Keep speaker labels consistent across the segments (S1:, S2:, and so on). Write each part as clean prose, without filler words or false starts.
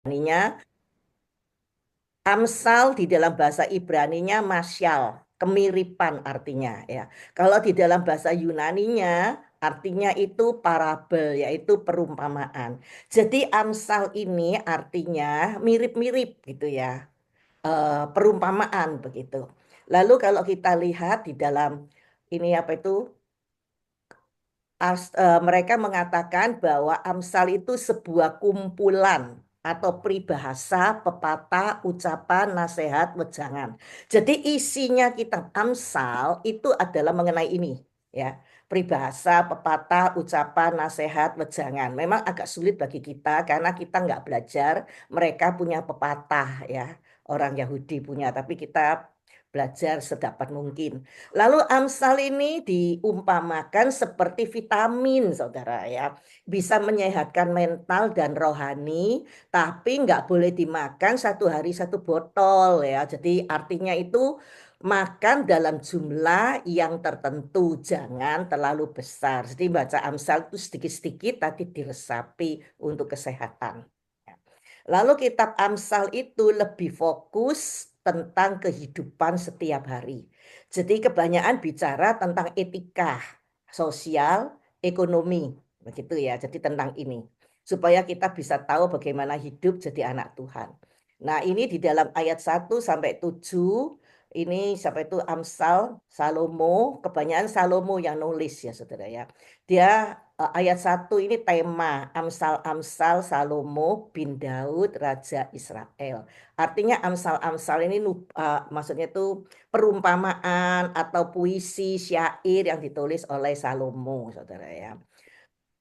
S1: Ibraninya, Amsal di dalam bahasa Ibraninya masyal, kemiripan artinya ya. Kalau di dalam bahasa Yunaninya artinya itu parabel, yaitu perumpamaan. Jadi Amsal ini artinya mirip-mirip gitu ya, perumpamaan begitu. Lalu kalau kita lihat di dalam ini apa itu, mereka mengatakan bahwa Amsal itu sebuah kumpulan atau peribahasa, pepatah, ucapan, nasihat, wejangan. Jadi isinya kitab Amsal itu adalah mengenai ini, ya. Peribahasa, pepatah, ucapan, nasihat, wejangan. Memang agak sulit bagi kita karena kita nggak belajar. Mereka punya pepatah, ya. Orang Yahudi punya, tapi kita belajar sedapat mungkin. Lalu Amsal ini diumpamakan seperti vitamin, saudara ya. Bisa menyehatkan mental dan rohani, tapi nggak boleh dimakan satu hari satu botol ya. Jadi artinya itu makan dalam jumlah yang tertentu, jangan terlalu besar. Jadi baca Amsal itu sedikit-sedikit tadi diresapi untuk kesehatan. Lalu kitab Amsal itu lebih fokus tentang kehidupan setiap hari. Jadi kebanyakan bicara tentang etika, sosial, ekonomi, begitu ya. Jadi tentang ini supaya kita bisa tahu bagaimana hidup jadi anak Tuhan. Nah, ini di dalam ayat 1 sampai 7 ini sampai itu Amsal Salomo, kebanyakan Salomo yang nulis ya Saudara ya. Dia ayat 1 ini tema Amsal-Amsal Salomo bin Daud Raja Israel. Artinya Amsal-Amsal ini maksudnya itu perumpamaan atau puisi syair yang ditulis oleh Salomo, saudara ya.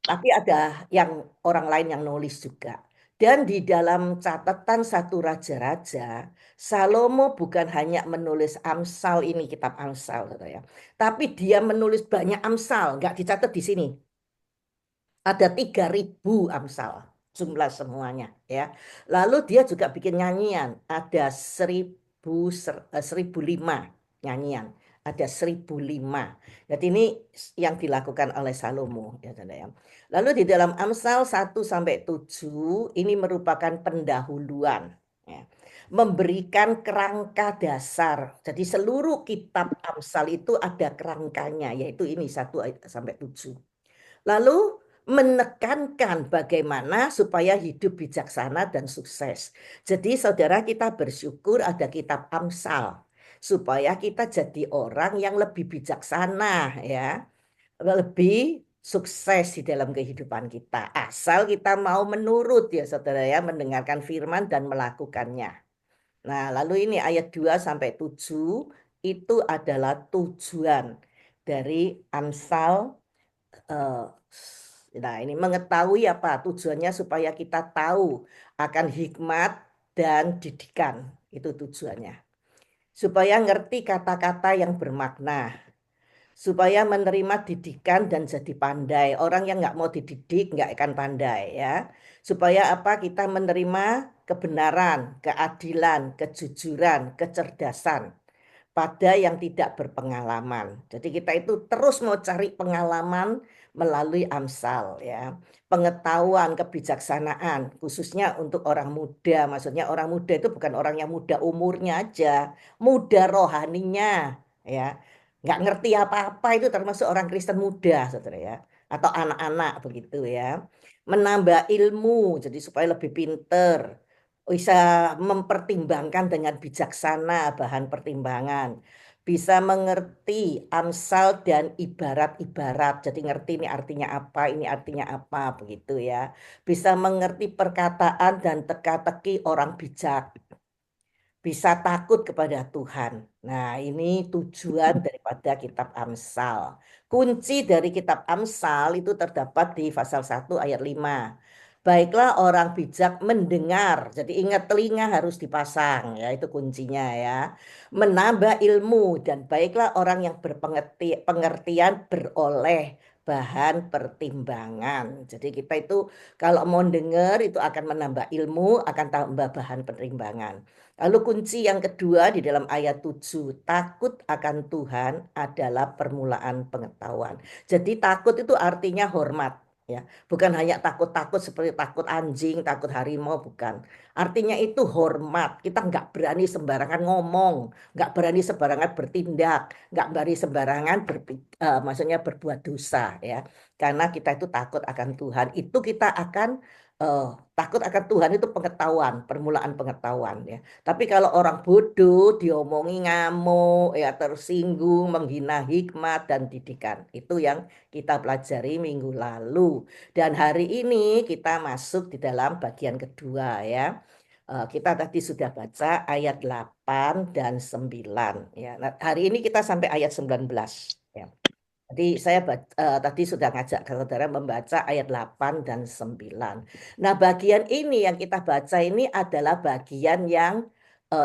S1: Tapi ada yang orang lain yang nulis juga. Dan di dalam catatan satu raja-raja, Salomo bukan hanya menulis Amsal ini kitab Amsal, saudara ya. Tapi dia menulis banyak Amsal, nggak dicatat di sini. Ada 3.000 Amsal jumlah semuanya ya. Lalu dia juga bikin nyanyian, ada 1.005 nyanyian, ada 1.005. Jadi ini yang dilakukan oleh Salomo ya Saudara ya. Lalu di dalam Amsal 1 sampai 7 ini merupakan pendahuluan ya. Memberikan kerangka dasar. Jadi seluruh kitab Amsal itu ada kerangkanya, yaitu ini 1 sampai 7. Lalu menekankan bagaimana supaya hidup bijaksana dan sukses. Jadi saudara kita bersyukur ada kitab Amsal supaya kita jadi orang yang lebih bijaksana ya, lebih sukses di dalam kehidupan kita. Asal kita mau menurut ya saudara ya, mendengarkan firman dan melakukannya. Nah, lalu ini ayat 2 sampai 7 itu adalah tujuan dari Amsal. eh, Nah, ini mengetahui apa tujuannya supaya kita tahu akan hikmat dan didikan. Itu tujuannya. Supaya ngerti kata-kata yang bermakna. Supaya menerima didikan dan jadi pandai. Orang yang nggak mau dididik nggak akan pandai ya. Supaya apa kita menerima kebenaran, keadilan, kejujuran, kecerdasan pada yang tidak berpengalaman. Jadi kita itu terus mau cari pengalaman melalui Amsal ya. Pengetahuan, kebijaksanaan khususnya untuk orang muda. Maksudnya orang muda itu bukan orang yang muda umurnya aja, muda rohaninya ya. Nggak ngerti apa-apa itu termasuk orang Kristen muda, saudara ya. Atau anak-anak begitu ya. Menambah ilmu jadi supaya lebih pinter, bisa mempertimbangkan dengan bijaksana bahan pertimbangan, bisa mengerti amsal dan ibarat-ibarat. Jadi ngerti ini artinya apa begitu ya. Bisa mengerti perkataan dan teka-teki orang bijak. Bisa takut kepada Tuhan. Nah, ini tujuan daripada kitab Amsal. Kunci dari kitab Amsal itu terdapat di pasal 1 ayat 5. Baiklah orang bijak mendengar. Jadi ingat telinga harus dipasang ya, itu kuncinya ya. Menambah ilmu dan baiklah orang yang berpengertian beroleh bahan pertimbangan. Jadi kita itu kalau mau dengar itu akan menambah ilmu, akan tambah bahan pertimbangan. Lalu kunci yang kedua di dalam ayat 7, takut akan Tuhan adalah permulaan pengetahuan. Jadi takut itu artinya hormat. Ya, bukan hanya takut-takut seperti takut anjing, takut harimau, bukan. Artinya itu hormat. Kita nggak berani sembarangan ngomong, nggak berani sembarangan bertindak, nggak berani sembarangan maksudnya berbuat dosa, ya. Karena kita itu takut akan Tuhan. Itu kita akan eh, takut akan Tuhan itu pengetahuan, permulaan pengetahuan, ya. Tapi kalau orang bodoh diomongi ngamuk, ya tersinggung, menghina hikmat dan didikan, itu yang kita pelajari minggu lalu. Dan hari ini kita masuk di dalam bagian kedua, ya. Kita tadi sudah baca ayat 8 dan 9, ya. Nah, hari ini kita sampai ayat 19, ya. Jadi saya tadi sudah ngajak saudara membaca ayat 8 dan 9. Nah, bagian ini yang kita baca ini adalah bagian yang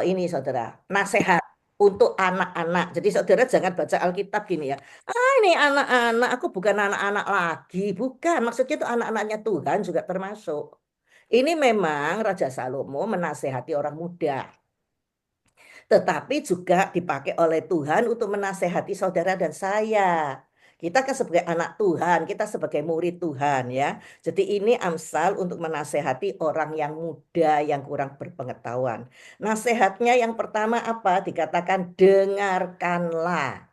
S1: ini saudara, nasihat untuk anak-anak. Jadi saudara jangan baca Alkitab gini ya. Ah, ini anak-anak, aku bukan anak-anak lagi. Bukan, maksudnya itu anak-anaknya Tuhan juga termasuk. Ini memang Raja Salomo menasehati orang muda, tetapi juga dipakai oleh Tuhan untuk menasehati saudara dan saya. Kita kan sebagai anak Tuhan, kita sebagai murid Tuhan, ya. Jadi ini Amsal untuk menasehati orang yang muda yang kurang berpengetahuan. Nasihatnya yang pertama apa? Dikatakan dengarkanlah.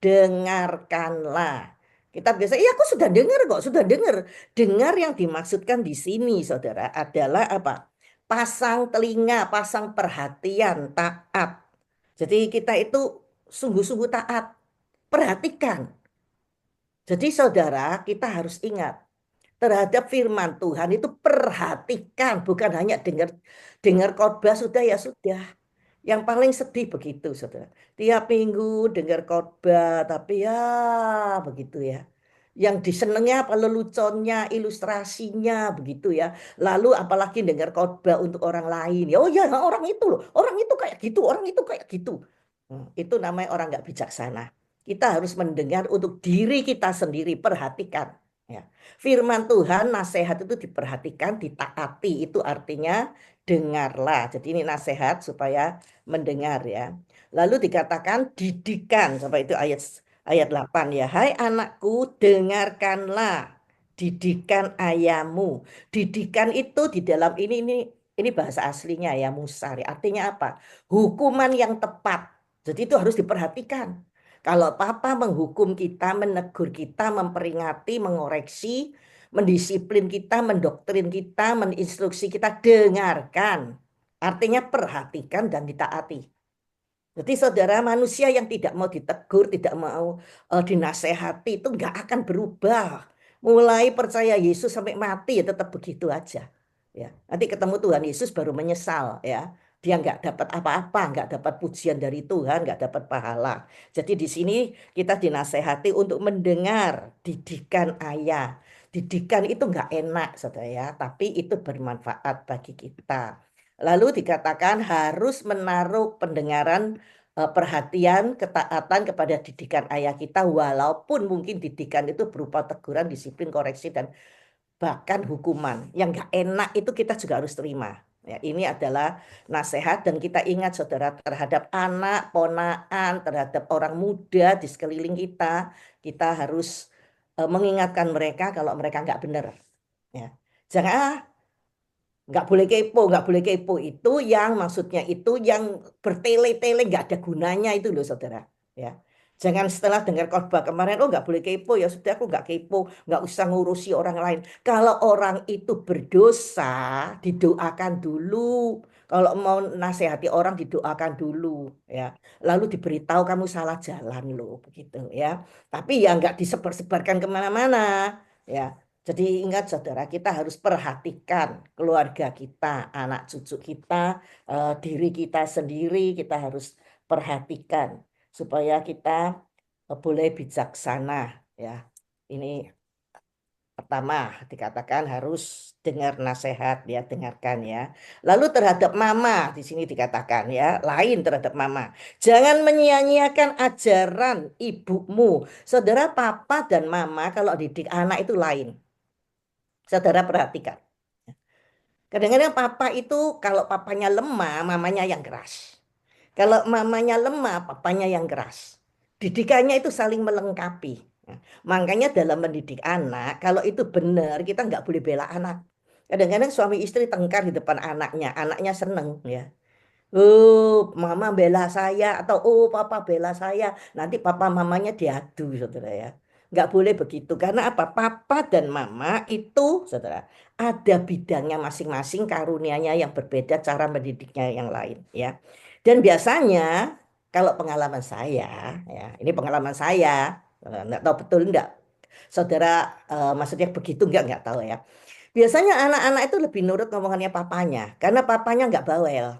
S1: Dengarkanlah. Kita biasa, iya aku sudah dengar kok, sudah dengar. Dengar yang dimaksudkan di sini, saudara, adalah apa? Pasang telinga, pasang perhatian, taat. Jadi kita itu sungguh-sungguh taat. Perhatikan. Jadi saudara, kita harus ingat terhadap firman Tuhan itu perhatikan, bukan hanya dengar dengar khotbah sudah ya sudah. Yang paling sedih begitu, saudara. Tiap minggu dengar khotbah, tapi ya begitu ya. Yang disenengnya apa leluconnya, ilustrasinya begitu ya. Lalu apalagi dengar khotbah untuk orang lain. Ya, oh ya orang itu loh, orang itu kayak gitu, orang itu kayak gitu. Itu namanya orang nggak bijaksana. Kita harus mendengar untuk diri kita sendiri, perhatikan. Ya. Firman Tuhan, nasihat itu diperhatikan, ditaati. Itu artinya dengarlah. Jadi ini nasihat supaya mendengar ya. Lalu dikatakan didikan sampai itu ayat ayat 8 ya. Hai anakku, dengarkanlah didikan ayahmu. Didikan itu di dalam ini bahasa aslinya ya musari. Artinya apa? Hukuman yang tepat. Jadi itu harus diperhatikan. Kalau papa menghukum kita, menegur kita, memperingati, mengoreksi, mendisiplin kita, mendoktrin kita, meninstruksi kita, dengarkan. Artinya perhatikan dan ditaati. Jadi saudara manusia yang tidak mau ditegur, tidak mau dinasehati itu nggak akan berubah. Mulai percaya Yesus sampai mati ya tetap begitu aja. Ya, nanti ketemu Tuhan Yesus baru menyesal ya. Dia nggak dapat apa-apa, nggak dapat pujian dari Tuhan, nggak dapat pahala. Jadi di sini kita dinasehati untuk mendengar didikan ayah. Didikan itu nggak enak, saudara ya, tapi itu bermanfaat bagi kita. Lalu dikatakan harus menaruh pendengaran perhatian, ketaatan kepada didikan ayah kita, walaupun mungkin didikan itu berupa teguran, disiplin, koreksi, dan bahkan hukuman. Yang gak enak itu kita juga harus terima. Ya, ini adalah nasihat dan kita ingat saudara terhadap anak, ponaan, terhadap orang muda di sekeliling kita harus mengingatkan mereka kalau mereka nggak benar. Ya. Jangan nggak boleh kepo, nggak boleh kepo itu yang maksudnya itu yang bertele-tele nggak ada gunanya itu loh saudara. Ya, jangan setelah dengar khotbah kemarin, oh nggak boleh kepo ya sudah aku nggak kepo, nggak usah ngurusi orang lain. Kalau orang itu berdosa, didoakan dulu. Kalau mau nasihati orang didoakan dulu, ya. Lalu diberitahu kamu salah jalan loh, begitu ya. Tapi ya nggak disebar-sebarkan kemana-mana, ya. Jadi ingat saudara, kita harus perhatikan keluarga kita, anak cucu kita, diri kita sendiri, kita harus perhatikan supaya kita boleh bijaksana ya. Ini pertama dikatakan harus dengar nasihat ya, dengarkan ya. Lalu terhadap mama di sini dikatakan ya, lain terhadap mama. Jangan menyia-nyiakan ajaran ibumu. Saudara, papa dan mama kalau didik anak itu lain. Saudara perhatikan. Kadang-kadang papa itu kalau papanya lemah, mamanya yang keras. Kalau mamanya lemah, papanya yang keras. Didikannya itu saling melengkapi. Nah, makanya dalam mendidik anak, kalau itu benar, kita nggak boleh bela anak. Kadang-kadang suami istri tengkar di depan anaknya seneng ya. Oh, mama bela saya atau oh papa bela saya. Nanti papa mamanya diadu, saudara ya. Nggak boleh begitu karena apa? Papa dan mama itu, saudara, ada bidangnya masing-masing, karunianya yang berbeda, cara mendidiknya yang lain, ya. Dan biasanya kalau pengalaman saya, ya, ini pengalaman saya, nggak tahu betul nggak, saudara, maksudnya begitu nggak tahu ya. Biasanya anak-anak itu lebih nurut ngomongannya papanya, karena papanya nggak bawel.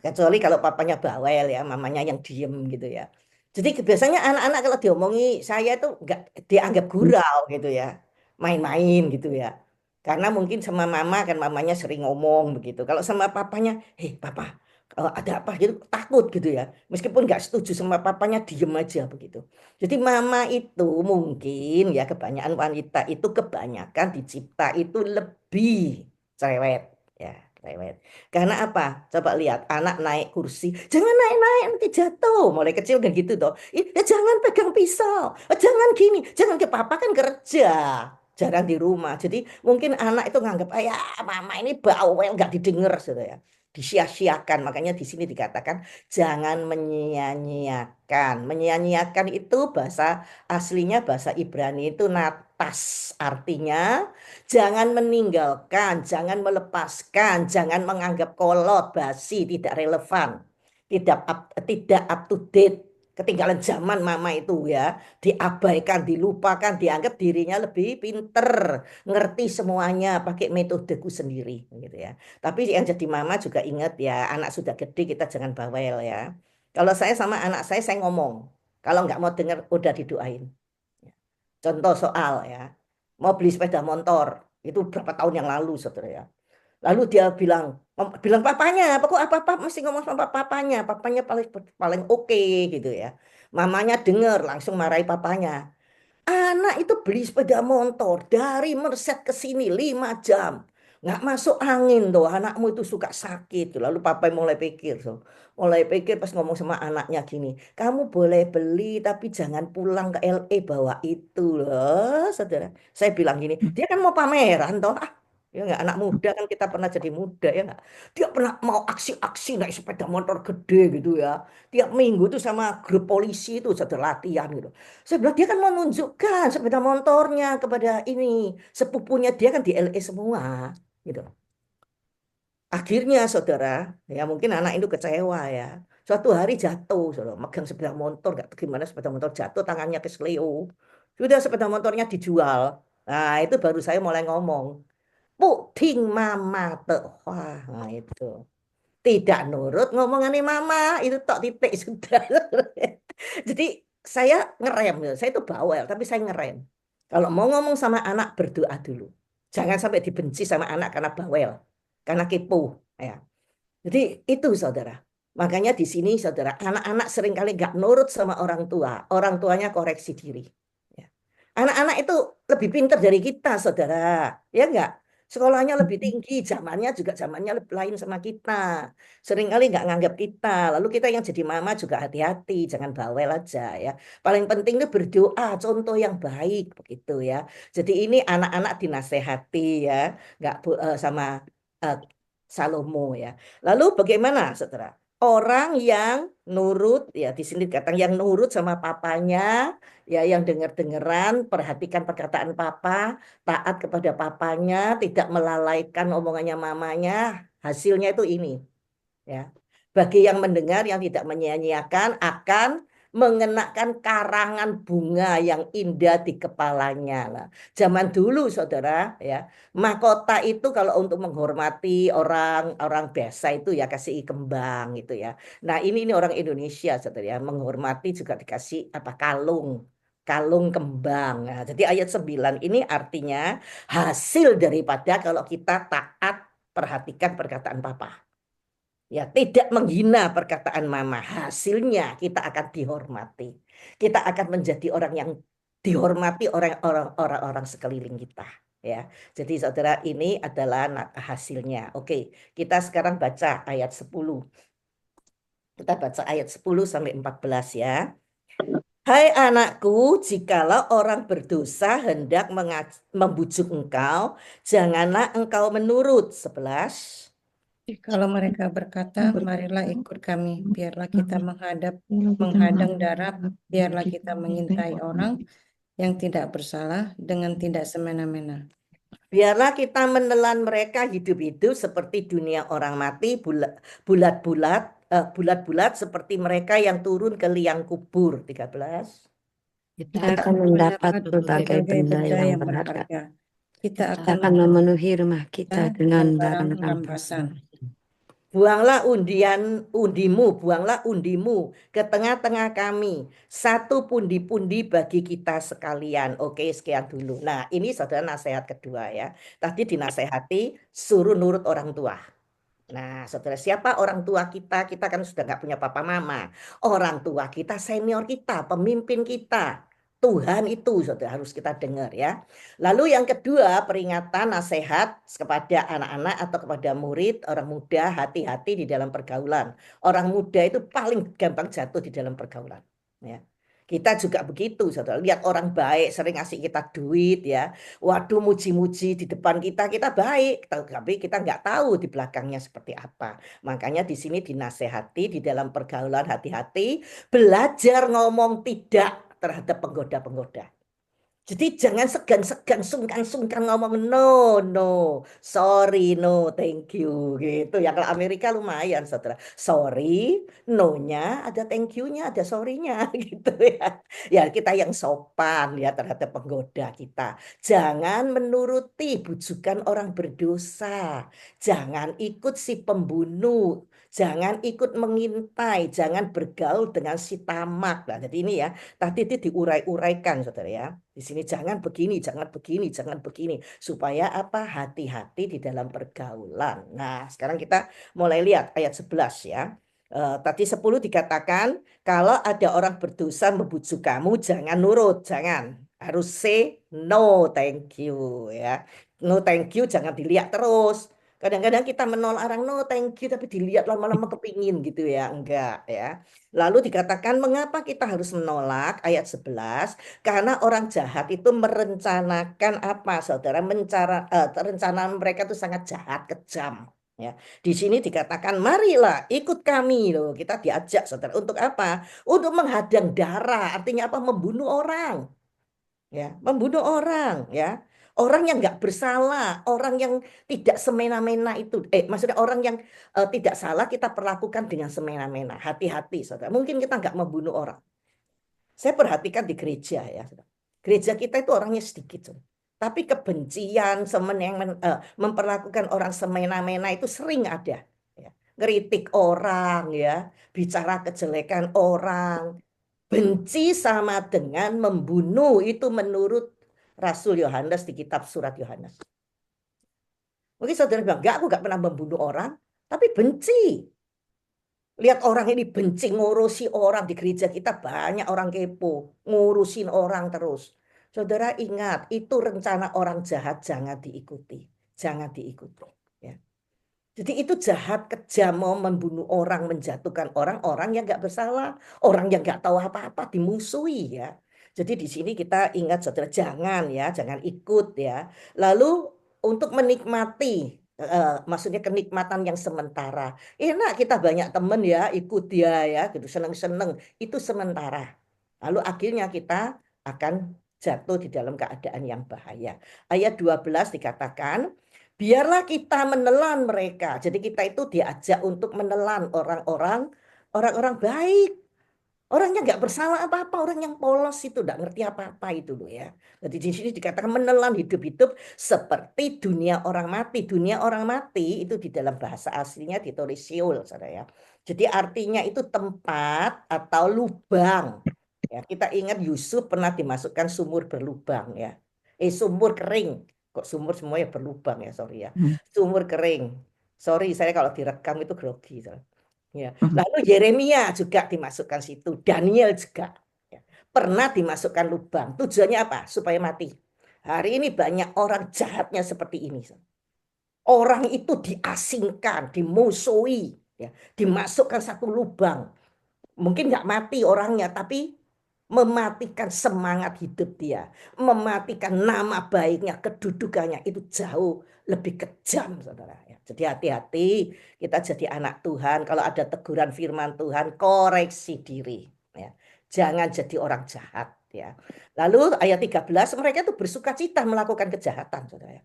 S1: Kecuali kalau papanya bawel ya, mamanya yang diem gitu ya. Jadi biasanya anak-anak kalau diomongi saya itu nggak dianggap gurau gitu ya. Main-main gitu ya. Karena mungkin sama mama kan mamanya sering ngomong begitu. Kalau sama papanya, hei papa, ada apa gitu, takut gitu ya. Meskipun nggak setuju sama papanya, diem aja begitu. Jadi mama itu mungkin ya kebanyakan wanita itu kebanyakan dicipta itu lebih cerewet ya, cerewet. Karena apa? Coba lihat anak naik kursi, jangan naik-naik nanti jatuh. Mulai kecil kan gitu toh. Jangan pegang pisau, jangan gini, jangan ke papa kan kerja, jarang di rumah. Jadi mungkin anak itu nganggap, ayah mama ini bawel nggak didengar, sudah ya. Disia-siakan. Makanya di sini dikatakan jangan menyia-nyiakan. Menyia-nyiakan itu bahasa aslinya bahasa Ibrani itu natas, artinya jangan meninggalkan, jangan melepaskan, jangan menganggap kolot, basi, tidak relevan, tidak up to date, ketinggalan zaman mama itu ya, diabaikan, dilupakan, dianggap dirinya lebih pinter, ngerti semuanya, pakai metodeku sendiri, gitu ya. Tapi yang jadi mama juga ingat ya, anak sudah gede kita jangan bawel ya. Kalau saya sama anak saya ngomong, kalau nggak mau dengar udah didoain. Contoh soal ya, mau beli sepeda motor, itu berapa tahun yang lalu saudara ya. Lalu dia bilang papanya, pokok apa-apa mesti ngomong sama papanya, papanya paling paling oke gitu ya. Mamanya denger langsung marahi papanya. Anak itu beli sepeda motor dari Merset ke sini 5 jam. Nggak masuk angin tuh, anakmu itu suka sakit. Lalu papa mulai pikir. So. Mulai pikir pas ngomong sama anaknya gini. Kamu boleh beli tapi jangan pulang ke LA bawa itu loh, saudara. Saya bilang gini, dia kan mau pameran toh. Ah, ya nggak anak muda kan kita pernah jadi muda ya nggak. Dia pernah mau aksi-aksi naik sepeda motor gede gitu ya. Tiap minggu tuh sama grup polisi itu saudara latihan gitu. Saya bilang dia kan mau menunjukkan sepeda motornya kepada ini sepupunya dia kan di LA semua gitu. Akhirnya saudara, ya mungkin anak itu kecewa ya. Suatu hari jatuh, saudara, megang sepeda motor, gak tahu gimana sepeda motor jatuh, tangannya kesleo. Sudah sepeda motornya dijual. Nah itu baru saya mulai ngomong. Puding mama tuh. Wah, nah itu. Tidak nurut ngomongannya mama, itu tok titik sudah. Jadi saya ngerem, ya. Saya itu bawel, tapi saya ngerem. Kalau mau ngomong sama anak, berdoa dulu. Jangan sampai dibenci sama anak karena bawel, karena kepo. Ya. Jadi itu saudara. Makanya di sini saudara, anak-anak seringkali nggak nurut sama orang tua. Orang tuanya koreksi diri. Ya. Anak-anak itu lebih pintar dari kita, saudara. Ya enggak? Sekolahnya lebih tinggi, zamannya juga zamannya lebih lain sama kita. Seringkali nggak nganggap kita. Lalu kita yang jadi mama juga hati-hati, jangan bawel aja ya. Paling penting itu berdoa, contoh yang baik begitu ya. Jadi ini anak-anak dinasehati ya, nggak sama eh, Salomo ya. Lalu bagaimana, saudara? Orang yang nurut ya di sini kata yang nurut sama papanya ya yang dengar-dengeran, perhatikan perkataan papa, taat kepada papanya, tidak melalaikan omongannya mamanya, hasilnya itu ini ya. Bagi yang mendengar yang tidak menyia-nyiakan akan mengenakan karangan bunga yang indah di kepalanya lah. Zaman dulu saudara ya, mahkota itu kalau untuk menghormati orang-orang biasa itu ya kasih kembang gitu ya. Nah, ini orang Indonesia saudara ya, menghormati juga dikasih apa kalung. Kalung kembang. Nah, jadi ayat 9 ini artinya hasil daripada kalau kita taat perhatikan perkataan papa. Ya, tidak menghina perkataan mama. Hasilnya kita akan dihormati. Kita akan menjadi orang yang dihormati orang-orang sekeliling kita. Ya, jadi saudara ini adalah hasilnya. Oke, kita sekarang baca ayat 10. Kita baca ayat 10 sampai 14 ya. Hai anakku, jikalau orang berdosa hendak membujuk engkau, janganlah engkau menurut. 11.
S2: Kalau mereka berkata, marilah ikut kami, biarlah kita menghadang darat, biarlah kita mengintai orang yang tidak bersalah dengan tidak semena-mena.
S1: Biarlah kita menelan mereka hidup-hidup seperti dunia orang mati, bulat-bulat, bulat-bulat seperti mereka yang turun ke liang kubur. 13.
S3: Kita akan mendapat berbagai benda yang berharga.
S2: Kita
S3: Kita
S2: akan
S3: akan memenuhi rumah kita dengan
S2: barang
S3: barang
S2: rampasan.
S1: Buanglah undimu, buanglah undimu ke tengah-tengah kami. Satu pundi-pundi bagi kita sekalian. Oke, sekian dulu. Nah, ini saudara nasihat kedua ya. Tadi dinasehati suruh nurut orang tua. Nah, saudara, siapa orang tua kita? Kita kan sudah nggak punya papa mama. Orang tua kita, senior kita, pemimpin kita. Tuhan itu, saudara, harus kita dengar ya. Lalu yang kedua, peringatan, nasihat kepada anak-anak atau kepada murid, orang muda, hati-hati di dalam pergaulan. Orang muda itu paling gampang jatuh di dalam pergaulan. Ya. Kita juga begitu, saudara. Lihat orang baik, sering ngasih kita duit ya. Waduh, muji-muji di depan kita, kita baik, tapi kita nggak tahu di belakangnya seperti apa. Makanya di sini dinasehati di dalam pergaulan hati-hati, belajar ngomong tidak terhadap penggoda-penggoda. Jadi jangan segan-segan, sungkan-sungkan ngomong no, no, sorry, no, thank you, gitu. Ya kalau Amerika lumayan, saudara. Sorry, no-nya ada thank you-nya, ada sorry-nya, gitu ya. Ya kita yang sopan ya terhadap penggoda kita. Jangan menuruti bujukan orang berdosa. Jangan ikut si pembunuh. Jangan ikut mengintai. Jangan bergaul dengan si tamak. Nah, jadi ini ya, tadi itu diurai-uraikan, saudara ya. Di sini jangan begini, jangan begini, jangan begini. Supaya apa? Hati-hati di dalam pergaulan. Nah, sekarang kita mulai lihat ayat 11 ya. Tadi 10 dikatakan, kalau ada orang berdosa membujuk kamu, jangan nurut, jangan. Harus say no, thank you ya. No, thank you, jangan dilihat terus. Kadang-kadang kita menolak orang, no, thank you, tapi dilihat lama-lama kepingin gitu ya. Enggak ya. Lalu dikatakan, mengapa kita harus menolak? Ayat 11. Karena orang jahat itu merencanakan apa, saudara? Rencana mereka itu sangat jahat, kejam. Ya, di sini dikatakan, marilah ikut kami loh. Kita diajak, saudara. Untuk apa? Untuk menghadang darah. Artinya apa? Membunuh orang. Ya, membunuh orang. Ya, orang yang nggak bersalah, orang yang tidak semena-mena itu. Maksudnya orang yang tidak salah kita perlakukan dengan semena-mena. Hati-hati, saudara. Mungkin kita nggak membunuh orang. Saya perhatikan di gereja ya. Gereja kita itu orangnya sedikit. Tapi kebencian, memperlakukan orang semena-mena itu sering ada. Ya. Ngeritik orang ya, bicara kejelekan orang. Benci sama dengan membunuh itu menurut Rasul Yohanes di kitab surat Yohanes. Mungkin saudara bilang, enggak, aku enggak pernah membunuh orang, tapi benci. Lihat orang ini benci ngurusi orang di gereja kita banyak orang kepo, ngurusin orang terus. Saudara ingat, itu rencana orang jahat jangan diikuti. Jangan diikuti. Ya. Jadi itu jahat, kejam, mau membunuh orang, menjatuhkan orang yang nggak bersalah, orang yang nggak tahu apa-apa dimusuhi ya. Jadi di sini kita ingat saudara jangan ya, jangan ikut ya. Lalu untuk menikmati, maksudnya kenikmatan yang sementara. Enak kita banyak temen ya, ikut dia ya, gitu seneng-seneng. Itu sementara. Lalu akhirnya kita akan jatuh di dalam keadaan yang bahaya. Ayat 12 dikatakan, biarlah kita menelan mereka. Jadi kita itu diajak untuk menelan orang-orang baik. Orang yang nggak bersalah apa-apa, orang yang polos itu nggak ngerti apa-apa itu loh ya. Jadi di sini dikatakan menelan hidup-hidup seperti dunia orang mati. Dunia orang mati itu di dalam bahasa aslinya ditulis Sheol, saudara ya. Jadi artinya itu tempat atau lubang. Ya, kita ingat Yusuf pernah dimasukkan sumur berlubang ya. Sumur kering. Kok sumur semuanya berlubang ya, sorry ya. Sumur kering. Sorry, saya kalau direkam itu grogi. Saudara. Ya. Lalu Yeremia juga dimasukkan situ, Daniel juga ya. Pernah dimasukkan lubang. Tujuannya apa? Supaya mati. Hari ini banyak orang jahatnya seperti ini. Orang itu diasingkan, dimusuhi, ya. Dimasukkan satu lubang. Mungkin nggak mati orangnya, tapi mematikan semangat hidup dia, mematikan nama baiknya, kedudukannya, itu jauh lebih kejam, saudara. Jadi hati-hati kita jadi anak Tuhan, kalau ada teguran firman Tuhan, koreksi diri. Ya. Jangan jadi orang jahat. Ya. Lalu ayat 13, mereka itu bersuka cita melakukan kejahatan, saudara.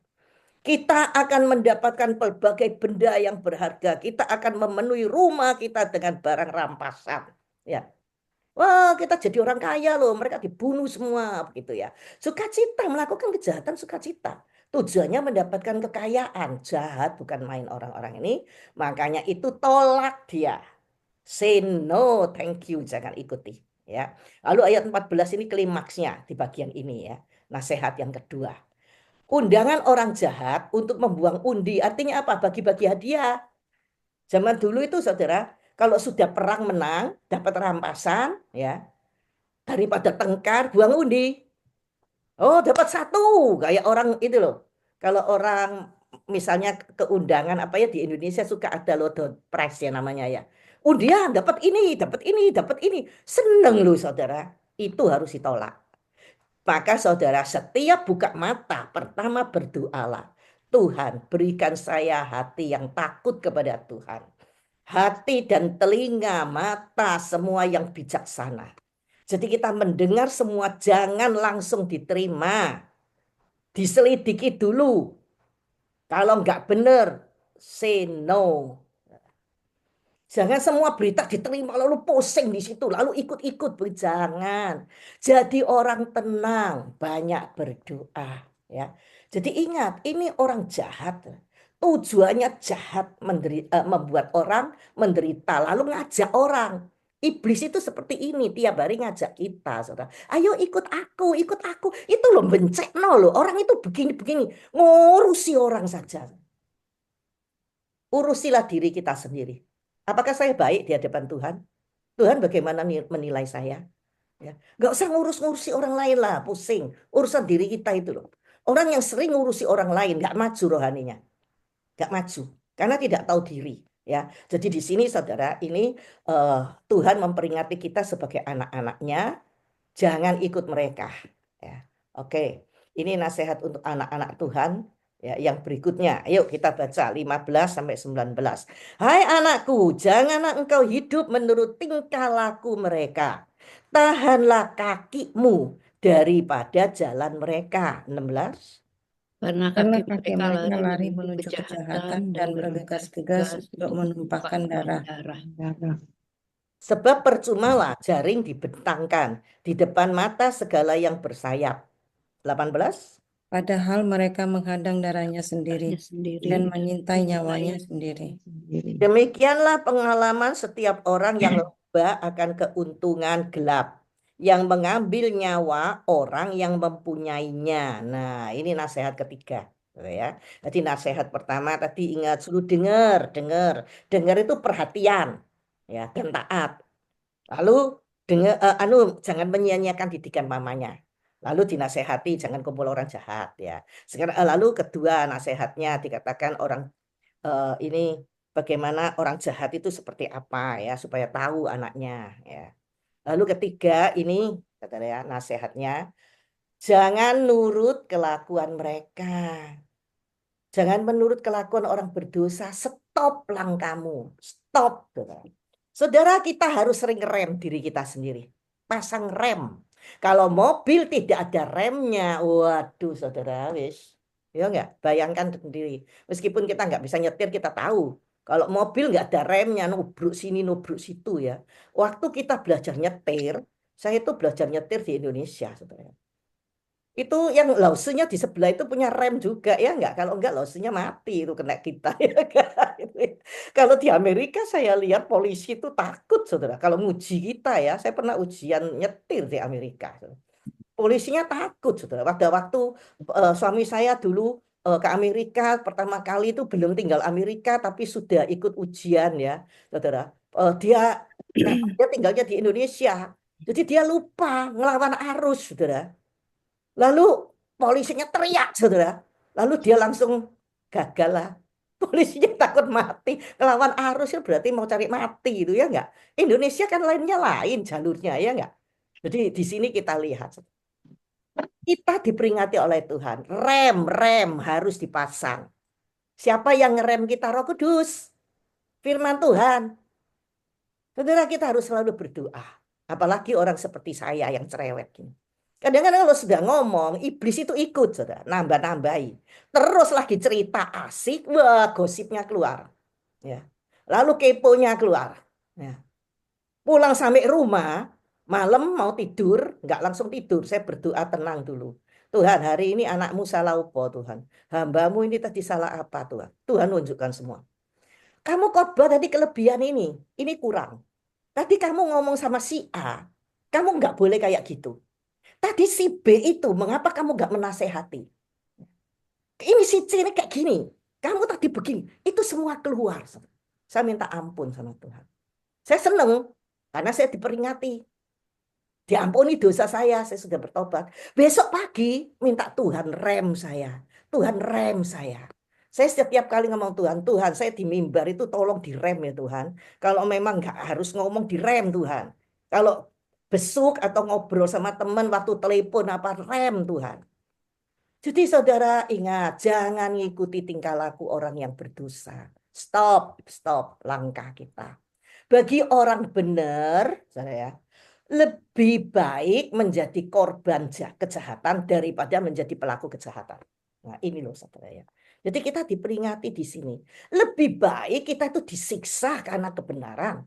S1: Kita akan mendapatkan berbagai benda yang berharga. Kita akan memenuhi rumah kita dengan barang rampasan. Ya. Wah, kita jadi orang kaya loh. Mereka dibunuh semua begitu ya. Sukacita melakukan kejahatan, sukacita. Tujuannya mendapatkan kekayaan. Jahat bukan main orang-orang ini. Makanya itu tolak dia. Say no, thank you, jangan ikuti. Ya. Lalu ayat 14 ini klimaksnya di bagian ini ya. Nasihat yang kedua. Undangan orang jahat untuk membuang undi, artinya apa? Bagi-bagi hadiah. Zaman dulu itu saudara, kalau sudah perang menang, dapat rampasan, ya, daripada tengkar, buang undi. Oh, dapat satu, kayak orang itu loh. Kalau orang misalnya keundangan apa ya di Indonesia suka ada lotto prize ya namanya ya. Undian dapat ini, dapat ini, dapat ini. Seneng loh saudara. Itu harus ditolak. Maka saudara setiap buka mata pertama berdoalah. Tuhan berikan saya hati yang takut kepada Tuhan. Hati dan telinga, mata semua yang bijaksana. Jadi kita mendengar semua jangan langsung diterima. Diselidiki dulu. Kalau nggak benar, say no. Jangan semua berita diterima lalu pusing di situ, lalu ikut-ikut. Jangan. Jadi orang tenang, banyak berdoa, ya. Jadi ingat, ini orang jahat. Tujuannya jahat, membuat orang menderita, lalu ngajak orang. Iblis itu seperti ini, tiap hari ngajak kita, saudara. Ayo ikut aku, ikut aku. Itu loh bencekno loh. Orang itu begini-begini, ngurusi orang saja. Urusilah diri kita sendiri. Apakah saya baik di hadapan Tuhan? Tuhan bagaimana menilai saya? Ya. Nggak usah ngurus-ngurusi orang lain lah, pusing. Urusan diri kita itu loh. Orang yang sering ngurusi orang lain, nggak maju rohaninya. Nggak maju. Karena tidak tahu diri. Ya, jadi di sini saudara, ini Tuhan memperingati kita sebagai anak-anaknya, jangan ikut mereka. Ya, oke. Ini nasihat untuk anak-anak Tuhan. Ya, yang berikutnya, ayo kita baca 15 sampai 19. Hai anakku, janganlah engkau hidup menurut tingkah laku mereka. Tahanlah kakimu daripada jalan mereka. 16.
S3: Karena
S2: Karena
S3: kaki
S2: kaki
S3: mereka
S2: mereka
S3: lari
S2: lari
S3: menuju
S2: menuju
S3: kejahatan
S2: kejahatan
S3: dan
S2: dan bergegas-gegas untuk menumpahkan darah.
S1: Sebab percumalah jaring dibentangkan di depan mata segala yang bersayap. 18.
S2: Padahal mereka menghadang darahnya sendiri dan menyintai nyawanya sendiri.
S1: Demikianlah pengalaman setiap orang yang lomba akan keuntungan gelap, yang mengambil nyawa orang yang mempunyainya. Nah, ini nasihat ketiga, ya. Jadi nasihat pertama tadi ingat suruh dengar, dengar itu perhatian, ya, dan taat. Lalu dengar, jangan menyia-nyiakan didikan mamanya. Lalu dinasehati jangan kumpul orang jahat, ya. Sekarang lalu kedua nasihatnya dikatakan orang ini bagaimana orang jahat itu seperti apa ya supaya tahu anaknya ya. Lalu ketiga ini kata ya nasihatnya jangan nurut kelakuan mereka. Jangan menurut kelakuan orang berdosa, stop langkahmu, stop. Saudara kita harus sering rem diri kita sendiri. Pasang rem. Kalau mobil tidak ada remnya, waduh saudara wis. Ya enggak, bayangkan sendiri. Meskipun kita nggak bisa nyetir, kita tahu. Kalau mobil nggak ada remnya, nubruk sini, nubruk situ ya. Waktu kita belajar nyetir, saya itu belajar nyetir di Indonesia, saudara. Itu yang lausunya di sebelah itu punya rem juga ya enggak? Kalau enggak lausunya mati itu kena kita ya enggak? Kalau di Amerika saya lihat polisi itu takut saudara. Kalau nguji kita ya, saya pernah ujian nyetir di Amerika. Polisinya takut saudara. Pada waktu suami saya dulu ke Amerika pertama kali itu belum tinggal Amerika tapi sudah ikut ujian ya saudara. Dia tinggalnya di Indonesia. Jadi dia lupa ngelawan arus saudara. Lalu polisinya teriak, saudara. Lalu dia langsung gagal lah. Polisinya takut mati. Ngelawan arus ya berarti mau cari mati itu ya enggak. Indonesia kan lainnya lain jalurnya ya enggak. Jadi di sini kita lihat, kita diperingati oleh Tuhan. Rem harus dipasang. Siapa yang ngerem kita? Roh Kudus. Firman Tuhan. Saudara, kita harus selalu berdoa. Apalagi orang seperti saya yang cerewet gini. Kadang-kadang kalau sudah ngomong, iblis itu ikut, saudara. Nambah-nambahi. Terus lagi cerita asik, wah gosipnya keluar. Ya. Lalu keponya keluar. Ya. Pulang sampai rumah, malam mau tidur, nggak langsung tidur. Saya berdoa tenang dulu. Tuhan, hari ini anakmu salah apa, Tuhan? Hambamu ini tadi salah apa, Tuhan? Tuhan tunjukkan semua. Kamu khotbah tadi kelebihan ini kurang. Tadi kamu ngomong sama si A, kamu nggak boleh kayak gitu. Tadi si B itu, mengapa kamu nggak menasehati? Ini si C ini kayak gini. Kamu tadi begini. Itu semua keluar. Saya minta ampun sama Tuhan. Saya seneng karena saya diperingati. Diampuni dosa saya sudah bertobat. Besok pagi minta Tuhan rem saya. Tuhan rem saya. Saya setiap kali ngomong Tuhan, Tuhan saya di mimbar itu tolong direm ya Tuhan. Kalau memang nggak harus ngomong direm Tuhan. Kalau besuk atau ngobrol sama teman waktu telepon apa rem Tuhan. Jadi saudara ingat, jangan ngikuti tingkah laku orang yang berdosa. Stop langkah kita. Bagi orang benar, saudara ya, lebih baik menjadi korban kejahatan daripada menjadi pelaku kejahatan. Nah, ini loh saudara ya. Jadi kita diperingati di sini. Lebih baik kita itu disiksa karena kebenaran.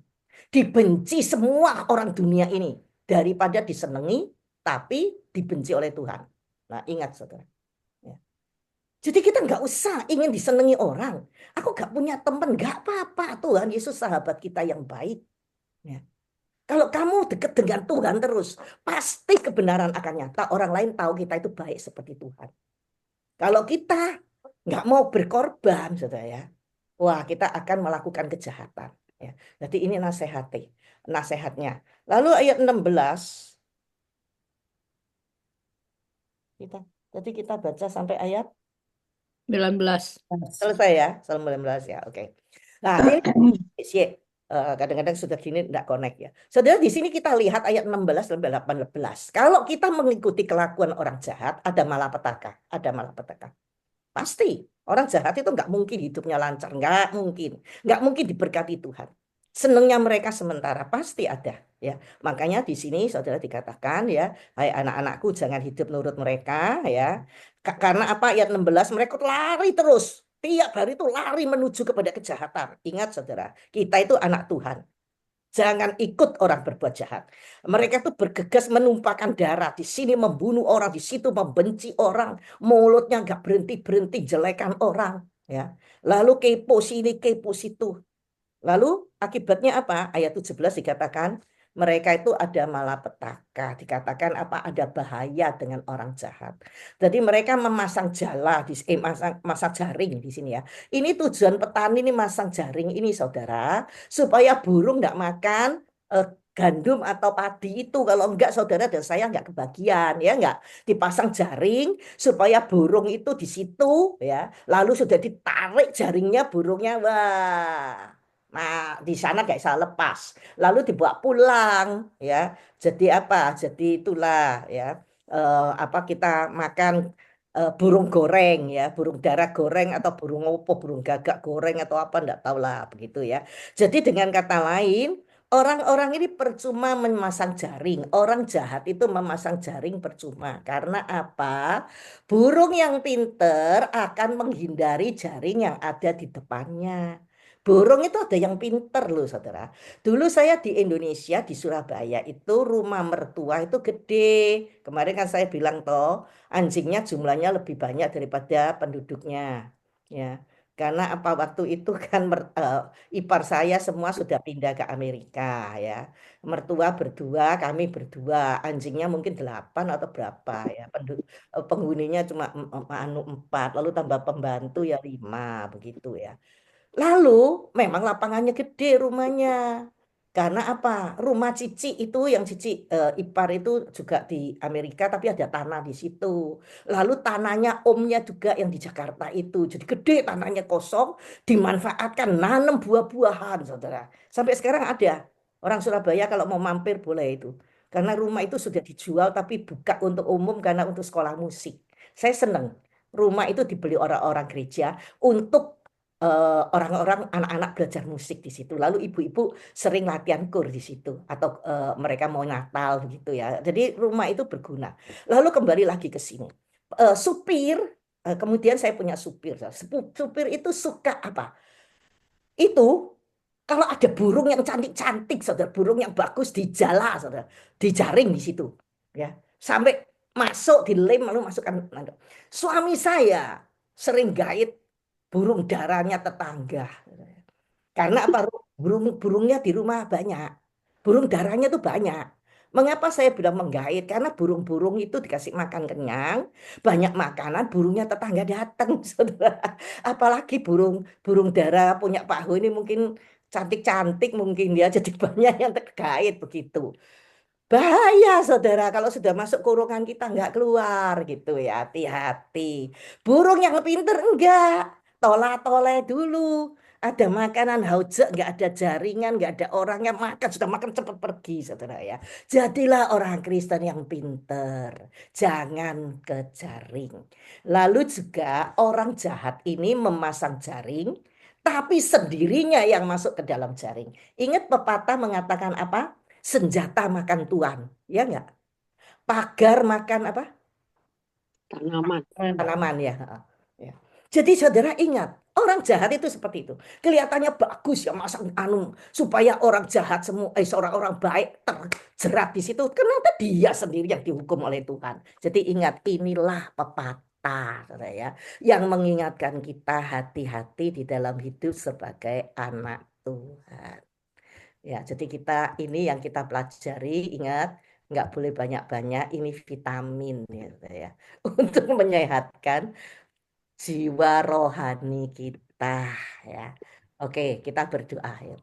S1: Dibenci semua orang dunia ini daripada disenangi tapi dibenci oleh Tuhan. Nah, ingat saudara. Ya. Jadi kita nggak usah ingin disenangi orang. Aku nggak punya teman, nggak apa-apa. Tuhan Yesus sahabat kita yang baik. Ya. Kalau kamu dekat dengan Tuhan terus, pasti kebenaran akan nyata. Orang lain tahu kita itu baik seperti Tuhan. Kalau kita nggak mau berkorban, saudara ya, wah kita akan melakukan kejahatan. Ya. Jadi ini nasihatnya. Lalu ayat 16, jadi kita baca sampai ayat
S3: 19.
S1: selesai ya, 19 ya, oke. Nah ini kadang-kadang sudah gini tidak connect ya. Saudara di sini kita lihat ayat 16 sampai 18. Kalau kita mengikuti kelakuan orang jahat, ada malapetaka, Pasti orang jahat itu nggak mungkin hidupnya lancar, nggak mungkin diberkati Tuhan. Senengnya mereka sementara pasti ada ya. Makanya di sini saudara dikatakan ya, hai anak-anakku jangan hidup menurut mereka ya. Karena apa ayat 16 mereka lari terus. Tiap hari itu lari menuju kepada kejahatan. Ingat saudara, kita itu anak Tuhan. Jangan ikut orang berbuat jahat. Mereka tuh bergegas menumpahkan darah. Di sini membunuh orang, di situ membenci orang. Mulutnya nggak berhenti-berhenti jelekan orang. Ya. Lalu kepo sini, kepo situ. Lalu akibatnya apa? Ayat 17 dikatakan mereka itu ada malapetaka. Dikatakan apa? Ada bahaya dengan orang jahat. Jadi mereka memasang jala, masang jaring di sini ya. Ini tujuan petani ini masang jaring ini saudara. Supaya burung nggak makan gandum atau padi itu. Kalau enggak saudara dan saya nggak kebagian ya nggak. Dipasang jaring supaya burung itu di situ ya. Lalu sudah ditarik jaringnya burungnya. Wah. Nah, di sana nggak bisa lepas. Lalu dibawa pulang, ya. Jadi apa? Jadi itulah, ya. Apa kita makan burung goreng, ya, burung darah goreng atau burung opo, burung gagak goreng atau apa, enggak tahu lah, begitu ya. Jadi dengan kata lain, orang-orang ini percuma memasang jaring. Orang jahat itu memasang jaring percuma. Karena apa? Burung yang pinter akan menghindari jaring yang ada di depannya. Burung itu ada yang pinter loh saudara. Dulu saya di Indonesia, di Surabaya itu rumah mertua itu gede. Kemarin kan saya bilang toh anjingnya jumlahnya lebih banyak daripada penduduknya. Ya, karena apa waktu itu kan ipar saya semua sudah pindah ke Amerika ya. Mertua berdua, kami berdua, anjingnya mungkin 8 atau berapa ya. Penghuninya cuma anu 4, lalu tambah pembantu ya 5 begitu ya. Lalu memang lapangannya gede rumahnya. Karena apa? Rumah Cici itu yang Cici ipar itu juga di Amerika tapi ada tanah di situ. Lalu tanahnya omnya juga yang di Jakarta itu. Jadi gede tanahnya kosong dimanfaatkan nanam buah-buahan saudara. Sampai sekarang ada. Orang Surabaya kalau mau mampir boleh itu. Karena rumah itu sudah dijual tapi buka untuk umum karena untuk sekolah musik. Saya senang. Rumah itu dibeli orang-orang gereja untuk orang-orang anak-anak belajar musik di situ. Lalu ibu-ibu sering latihan kur di situ atau mereka mau Natal begitu ya. Jadi rumah itu berguna. Lalu kembali lagi ke sini. Supir, kemudian saya punya supir. Supir itu suka apa? Itu kalau ada burung yang cantik-cantik, saudara, burung yang bagus dijala, saudara, dijaring di situ, ya, sampai masuk dilem lalu masukkan. Suami saya sering gait burung darahnya tetangga, karena apa? Burungnya di rumah banyak, burung darahnya tuh banyak. Mengapa saya bilang menggait? Karena burung-burung itu dikasih makan kenyang, banyak makanan, burungnya tetangga datang, saudara. Apalagi burung burung dara punya Pak Ho ini mungkin cantik-cantik mungkin ya, jadi banyak yang terkait begitu. Bahaya saudara kalau sudah masuk kurungan kita nggak keluar gitu ya, hati-hati. Burung yang pinter enggak, tola-tole dulu. Ada makanan haujak, nggak ada jaringan, nggak ada orang yang makan, sudah makan cepat pergi saudara ya. Jadilah orang Kristen yang pinter, jangan ke jaring. Lalu juga orang jahat ini memasang jaring, tapi sendirinya yang masuk ke dalam jaring. Ingat pepatah mengatakan apa? Senjata makan tuan, ya enggak? Pagar makan apa?
S3: Tanaman.
S1: Tanaman ya. Ya. Jadi saudara ingat, orang jahat itu seperti itu. Kelihatannya bagus ya masang anu supaya orang jahat semua seorang orang baik terjerat di situ. Kenapa dia sendiri yang dihukum oleh Tuhan? Jadi ingat, inilah pepatah saudara ya, yang mengingatkan kita hati-hati di dalam hidup sebagai anak Tuhan. Ya, jadi kita ini yang kita pelajari, ingat nggak boleh banyak-banyak, ini vitamin ya, untuk menyehatkan jiwa rohani kita ya. Oke, kita berdoa ya.